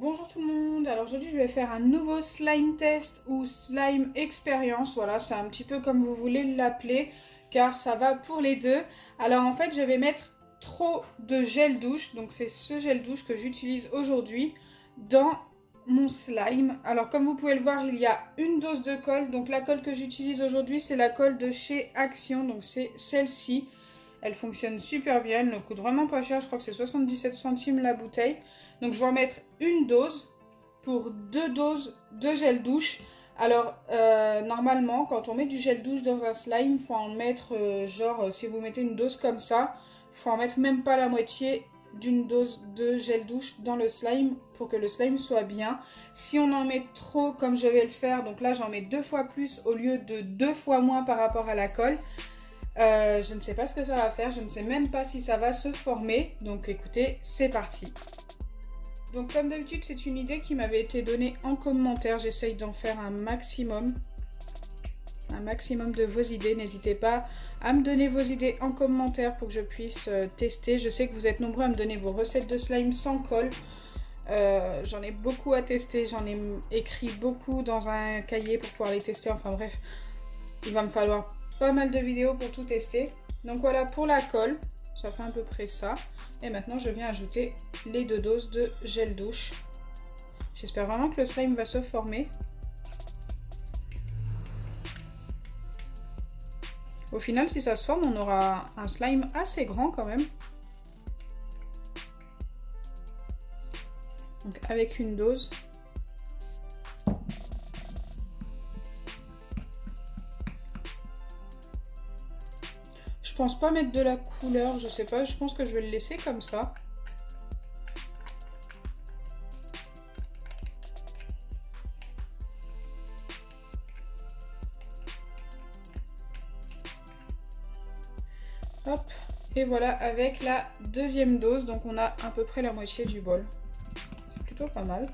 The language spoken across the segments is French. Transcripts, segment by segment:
Bonjour tout le monde, alors aujourd'hui je vais faire un nouveau slime test ou slime expérience, voilà c'est un petit peu comme vous voulez l'appeler car ça va pour les deux. Alors en fait je vais mettre trop de gel douche, donc c'est ce gel douche que j'utilise aujourd'hui dans mon slime. Alors comme vous pouvez le voir il y a une dose de colle, donc la colle que j'utilise aujourd'hui c'est la colle de chez Action, donc c'est celle-ci. Elle fonctionne super bien, elle ne coûte vraiment pas cher, je crois que c'est 77 centimes la bouteille. Donc je vais en mettre une dose pour 2 doses de gel douche. Alors normalement quand on met du gel douche dans un slime, il faut en mettre si vous mettez une dose comme ça, il faut en mettre même pas la moitié d'une dose de gel douche dans le slime pour que le slime soit bien. Si on en met trop comme je vais le faire, donc là j'en mets 2 fois plus au lieu de 2 fois moins par rapport à la colle. Je ne sais pas ce que ça va faire, je ne sais même pas si ça va se former, donc écoutez, c'est parti. Donc comme d'habitude, c'est une idée qui m'avait été donnée en commentaire, j'essaye d'en faire un maximum de vos idées. N'hésitez pas à me donner vos idées en commentaire pour que je puisse tester. Je sais que vous êtes nombreux à me donner vos recettes de slime sans colle. J'en ai beaucoup à tester, j'en ai écrit beaucoup dans un cahier pour pouvoir les tester, enfin bref, il va me falloir pas mal de vidéos pour tout tester. Donc voilà pour la colle, ça fait à peu près ça. Et maintenant je viens ajouter les 2 doses de gel douche. J'espère vraiment que le slime va se former. Au final si ça se forme on aura un slime assez grand quand même. Donc avec une dose. Je pense pas mettre de la couleur, je sais pas, je pense que je vais le laisser comme ça. Hop, et voilà avec la deuxième dose, donc on a à peu près la moitié du bol. C'est plutôt pas mal.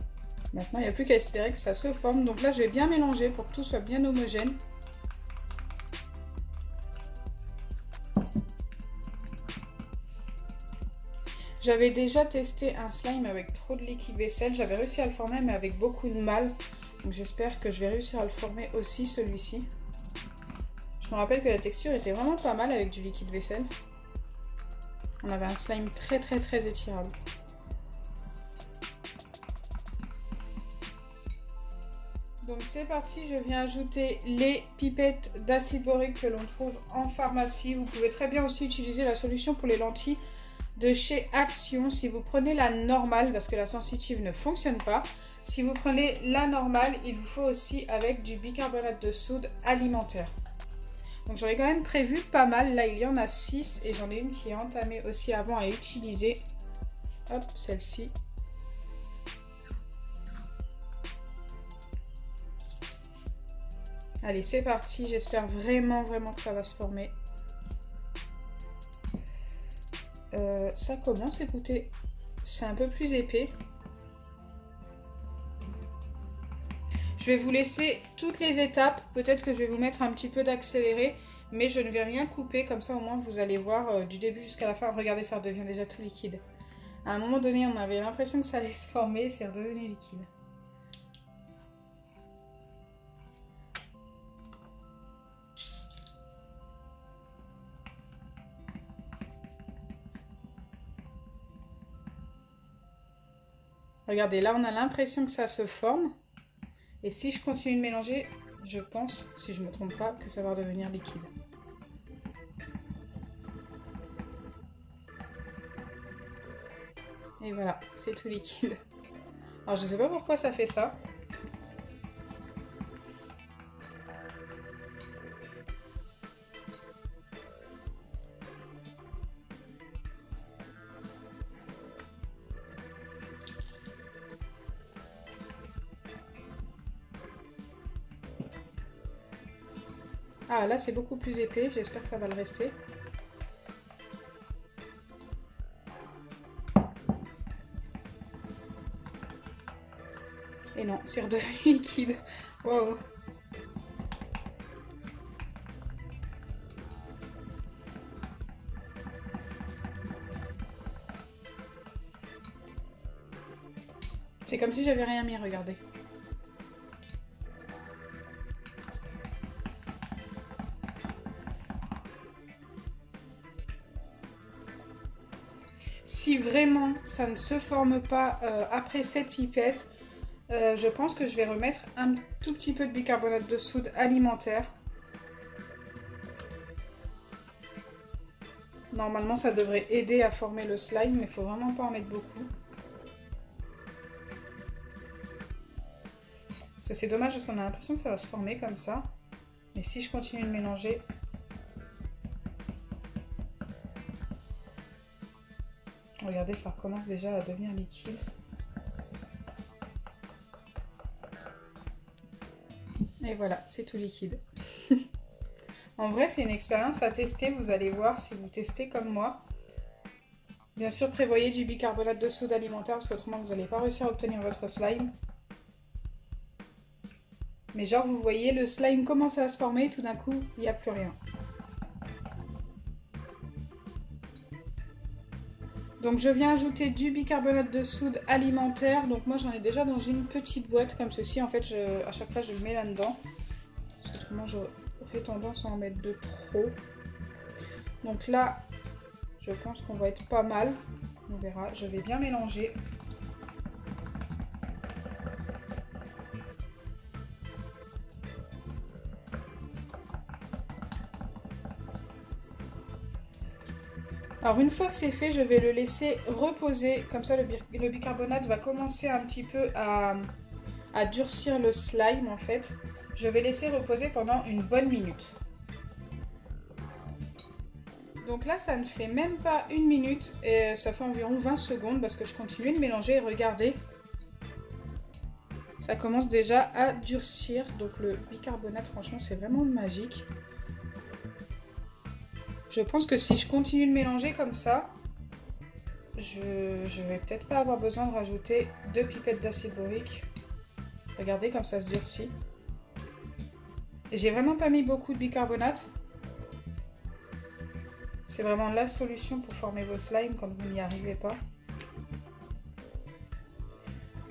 Maintenant il n'y a plus qu'à espérer que ça se forme, donc là je vais bien mélanger pour que tout soit bien homogène. J'avais déjà testé un slime avec trop de liquide vaisselle, j'avais réussi à le former mais avec beaucoup de mal. Donc j'espère que je vais réussir à le former aussi celui-ci. Je me rappelle que la texture était vraiment pas mal avec du liquide vaisselle. On avait un slime très étirable. Donc c'est parti, je viens ajouter les pipettes d'acide borique que l'on trouve en pharmacie. Vous pouvez très bien aussi utiliser la solution pour les lentilles de chez Action si vous prenez la normale parce que la sensitive ne fonctionne pas. Si vous prenez la normale, il vous faut aussi avec du bicarbonate de soude alimentaire. Donc j'en ai quand même prévu pas mal, là il y en a 6 et j'en ai une qui est entamée aussi avant à utiliser. Hop, celle-ci. Allez, c'est parti, j'espère vraiment que ça va se former. Ça commence, écoutez, c'est un peu plus épais. Je vais vous laisser toutes les étapes, peut-être que je vais vous mettre un petit peu d'accéléré, mais je ne vais rien couper, comme ça au moins vous allez voir du début jusqu'à la fin. Regardez, ça redevient déjà tout liquide. À un moment donné, on avait l'impression que ça allait se former, c'est redevenu liquide. Regardez, là on a l'impression que ça se forme. Et si je continue de mélanger, je pense, si je ne me trompe pas, que ça va redevenir liquide. Et voilà, c'est tout liquide. Alors je ne sais pas pourquoi ça fait ça. Ah là c'est beaucoup plus épais, j'espère que ça va le rester. Et non, c'est redevenu liquide. Wow. C'est comme si j'avais rien mis, regardez. Si vraiment ça ne se forme pas après cette pipette, je pense que je vais remettre un tout petit peu de bicarbonate de soude alimentaire. Normalement, ça devrait aider à former le slime, mais il ne faut vraiment pas en mettre beaucoup. Parce que c'est dommage parce qu'on a l'impression que ça va se former comme ça. Mais si je continue de mélanger... Regardez, ça recommence déjà à devenir liquide. Et voilà, c'est tout liquide. En vrai, c'est une expérience à tester. Vous allez voir si vous testez comme moi. Bien sûr, prévoyez du bicarbonate de soude alimentaire parce qu'autrement, vous n'allez pas réussir à obtenir votre slime. Mais genre, vous voyez, le slime commence à se former et tout d'un coup, il n'y a plus rien. Donc, je viens ajouter du bicarbonate de soude alimentaire. Donc, moi, j'en ai déjà dans une petite boîte comme ceci. En fait, à chaque fois, je le mets là-dedans. Parce qu'autrement, j'aurais tendance à en mettre de trop. Donc là, je pense qu'on va être pas mal. On verra. Je vais bien mélanger. Alors une fois que c'est fait, je vais le laisser reposer. Comme ça, le bicarbonate va commencer un petit peu à durcir le slime en fait. Je vais laisser reposer pendant une bonne minute. Donc là, ça ne fait même pas une minute et ça fait environ 20 secondes parce que je continue de mélanger et regardez. Ça commence déjà à durcir. Donc le bicarbonate, franchement, c'est vraiment magique. Je pense que si je continue de mélanger comme ça, je vais peut-être pas avoir besoin de rajouter 2 pipettes d'acide borique. Regardez comme ça se durcit. J'ai vraiment pas mis beaucoup de bicarbonate. C'est vraiment la solution pour former vos slimes quand vous n'y arrivez pas.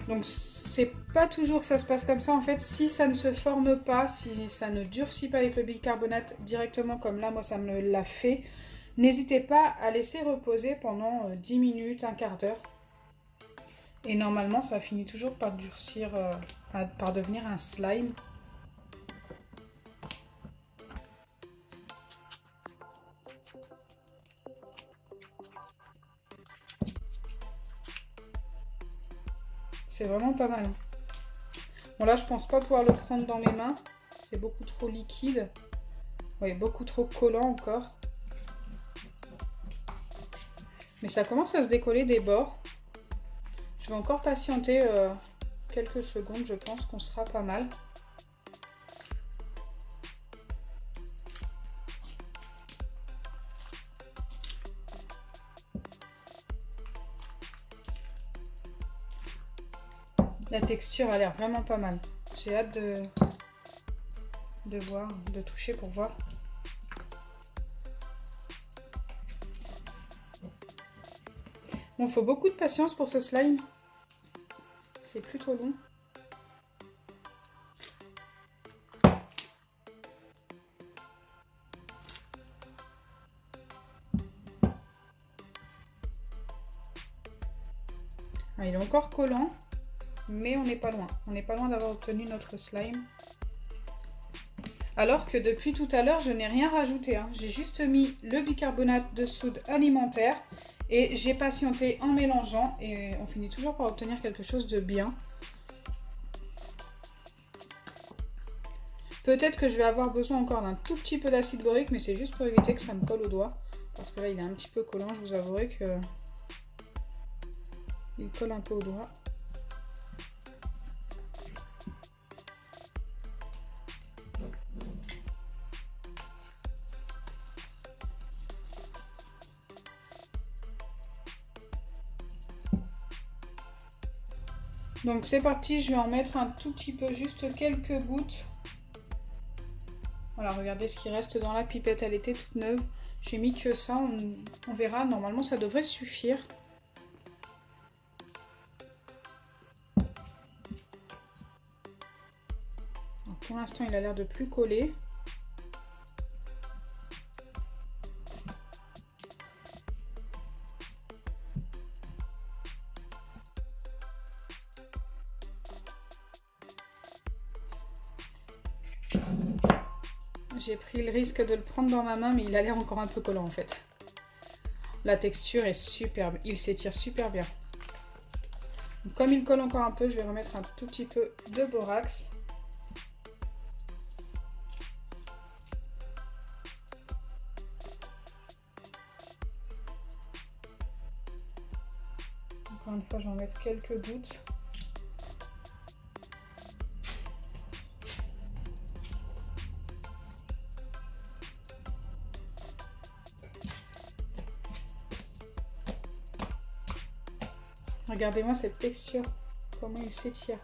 Donc c'est pas toujours que ça se passe comme ça en fait. Si ça ne se forme pas, si ça ne durcit pas avec le bicarbonate directement comme là, moi ça me l'a fait, n'hésitez pas à laisser reposer pendant 10 minutes, un quart d'heure. Et normalement ça finit toujours par durcir, par devenir un slime. C'est vraiment pas mal. Bon là, je pense pas pouvoir le prendre dans mes mains. C'est beaucoup trop liquide. Oui, beaucoup trop collant encore. Mais ça commence à se décoller des bords. Je vais encore patienter quelques secondes. Je pense qu'on sera pas mal. La texture a l'air vraiment pas mal. J'ai hâte de voir, de toucher pour voir. Bon, il faut beaucoup de patience pour ce slime. C'est plutôt long. Ah, il est encore collant. Mais on n'est pas loin. On n'est pas loin d'avoir obtenu notre slime. Alors que depuis tout à l'heure, je n'ai rien rajouté. Hein. J'ai juste mis le bicarbonate de soude alimentaire. Et j'ai patienté en mélangeant. Et on finit toujours par obtenir quelque chose de bien. Peut-être que je vais avoir besoin encore d'un tout petit peu d'acide borique. Mais c'est juste pour éviter que ça me colle au doigt. Parce que là, il est un petit peu collant. Je vous avouerai que il colle un peu au doigt. Donc c'est parti, je vais en mettre un tout petit peu, juste quelques gouttes. Voilà, regardez ce qui reste dans la pipette, elle était toute neuve. J'ai mis que ça, on verra, normalement ça devrait suffire. Pour l'instant, il a l'air de plus coller. J'ai pris le risque de le prendre dans ma main, mais il a l'air encore un peu collant en fait. La texture est superbe, il s'étire super bien. Donc, comme il colle encore un peu, je vais remettre un tout petit peu de borax. Encore une fois, je vais en mettre quelques gouttes. Regardez-moi cette texture, comment il s'étire.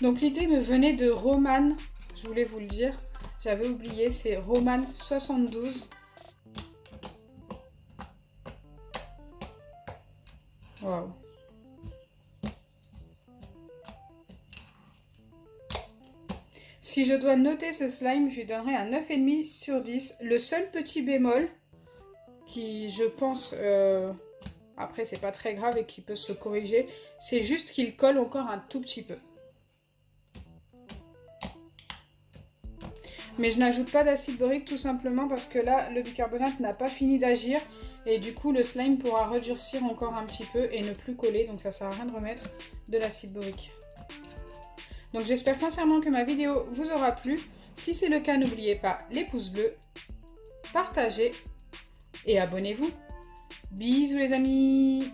Donc l'idée me venait de Roman, je voulais vous le dire, j'avais oublié, c'est Roman 72. Wow. Si je dois noter ce slime, je lui donnerai un 9,5 sur 10. Le seul petit bémol, qui je pense, après c'est pas très grave et qui peut se corriger, c'est juste qu'il colle encore un tout petit peu. Mais je n'ajoute pas d'acide borique tout simplement parce que là, le bicarbonate n'a pas fini d'agir. Et du coup, le slime pourra redurcir encore un petit peu et ne plus coller. Donc ça ne sert à rien de remettre de l'acide borique. Donc j'espère sincèrement que ma vidéo vous aura plu. Si c'est le cas, n'oubliez pas les pouces bleus, partagez et abonnez-vous. Bisous les amis!